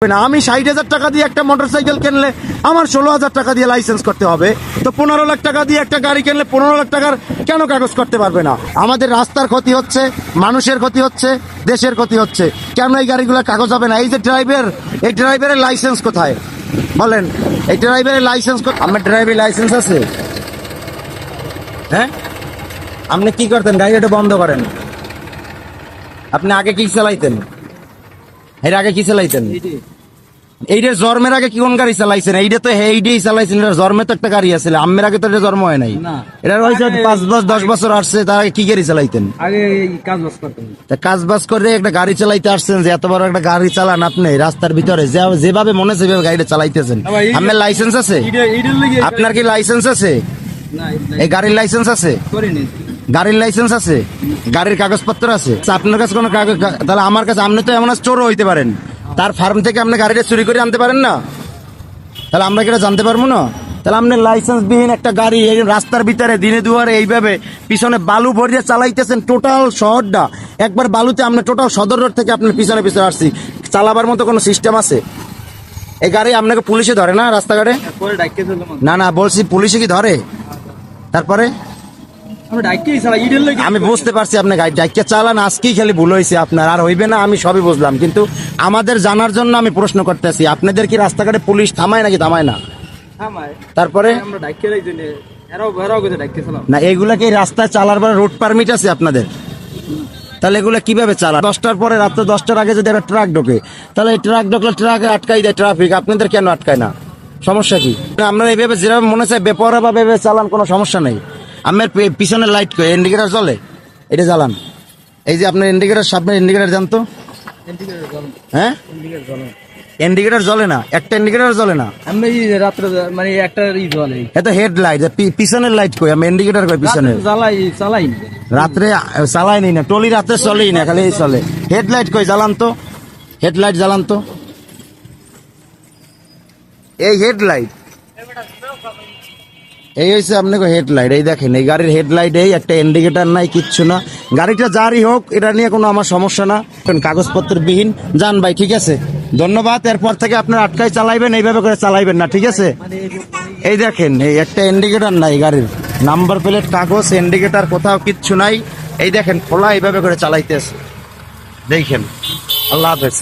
না। আমি 60,000 টাকা দিয়ে একটা মোটরসাইকেল কিনলে আমার 16,000 টাকা দিয়ে লাইসেন্স করতে হবে, তো 15 লাখ টাকা দিয়ে একটা গাড়ি কিনলে 15 লাখ টাকার কেন কাগজ করতে পারবে না? আমাদের রাস্তার ক্ষতি হচ্ছে, মানুষের ক্ষতি হচ্ছে, দেশের ক্ষতি হচ্ছে, কেন এই গাড়িগুলো কাগজ হবে না? এই যে ড্রাইভার, এই ড্রাইভারের লাইসেন্স কোথায় বলেন? এই ড্রাইভারের লাইসেন্স, আমার ড্রাইভিং লাইসেন্স আছে? হ্যাঁ, আপনি কি করতেন? গাড়িটা বন্ধ করেন। আপনি আগে কি চালাইতেন? এর আগে কি চালাইতেন? এইটা জন্মের আগে কি কোন গাড়ি চালাইছেন? এইটা তো এইটাই চালাইছেন, এটা জন্মে তো একটা গাড়ি আছে, আমের আগে তো এটা জন্ম হয় নাই। এটা হয়তো 5 বছর 10 বছর আসছে, তার আগে কি গাড়ি চালাইতেন? আগে কাজ বাজ করতেন। কাজ বাজ করে একটা গাড়ি চালাইতে আসছেন, যে এত বড় একটা গাড়ি চালান আপনি রাস্তার ভিতরে, যেভাবে মনে হচ্ছে সেভাবে গাড়িটা চালাইতেছেন। আপনার লাইসেন্স আছে? আপনার কি লাইসেন্স আছে? এই গাড়ির লাইসেন্স আছে? গাড়ির লাইসেন্স আছে? গাড়ির কাগজপত্র আছে? আপনার কাছে কোনো কাগজ? তাহলে আমার কাছে আপনি তো এমন চোরও হইতে পারেন, তার ফার্ম থেকে আপনি গাড়িটা চুরি করে আনতে পারেন না, তাহলে আমরা কি এটা জানতে পারবো না? তাহলে আপনি লাইসেন্স বিহীন একটা গাড়ি এই রাস্তার ভিতরে দিনে দুয়ারে এইভাবে পিছনে বালু ভরিয়ে চালাইতেছেন, টোটাল শহরটা একবার বালুতে। আপনি টোটাল সদর রোড থেকে আপনার পিছনে পিছনে আসছি, চালাবার মতো কোনো সিস্টেম আছে? এই গাড়ি আপনাকে পুলিশে ধরে না রাস্তাঘাটে? না না, বলছি পুলিশে কি ধরে? তারপরে আমি বুঝতে পারছি আপনি গাড়ি ডাইকে চালান, আজকেই খালি ভুল হয়েছে আপনার, আর হইবে না আমি সবই বুঝলাম, কিন্তু আমাদের জানার জন্য আমি প্রশ্ন করতেছি, আপনাদের কি রাস্তাঘাটে পুলিশ থামায় নাকি থামায় না? তারপরে না, এগুলা কি রাস্তায় চালার পরে রোড পারমিট আছে আপনাদের? তাহলে এগুলো কিভাবে চালা? 10টার পরে, রাত্রে 10টার আগে যদি একটা ট্রাক ঢোকে, তাহলে এই ট্রাক ঢোকলে ট্রাকে আটকাই দেয় ট্রাফিক, আপনাদের কেন আটকায় না? সমস্যা কি? আমরা এইভাবে যেভাবে মনে চাই বেপরোয়া ভাবে চালান, কোনো সমস্যা নেই। আমার পিছনের লাইট কই, ইন্ডিকেটার জ্বলে, এটা জ্বালান। এই যে আপনার ইন্ডিকেটার, সামনে ইন্ডিকেটার জান তো? হ্যাঁ, ইন্ডিকেটার জ্বলে না, একটা ইন্ডিকেটার জ্বলে না। আমি রাত্রে মানে একটা জ্বলে, এটা হেডলাইট, পিছনের লাইট কই, আমি ইন্ডিকেটার কই পিছনে চালাই রাত্রে চালাই নি না, টলি রাত্রে চলেই না, খালি চলে। হেডলাইট কই, জ্বালান তো, হেডলাইট জ্বালান তো, এই হেডলাইট, এই হচ্ছে আপনাকে হেডলাইট। এই দেখেন, এই গাড়ির হেডলাইট, এই একটা ইন্ডিকেটার নাই, কিচ্ছু না। গাড়িটা যারই হোক, এটা নিয়ে কোনো আমার সমস্যা না, কাগজপত্র বিহীন। যান ভাই, ঠিক আছে, ধন্যবাদ। এরপর থেকে আপনার আটকাই চালাইবেন, এইভাবে করে চালাইবেন না, ঠিক আছে? এই দেখেন, এই একটা ইন্ডিকেটার নাই গাড়ির, নাম্বার প্লেট, কাগজ, ইন্ডিকেটার কোথাও কিচ্ছু নাই। এই দেখেন খোলা, এইভাবে করে চালাইতেছে, দেখেন। আল্লাহ হাফেজ।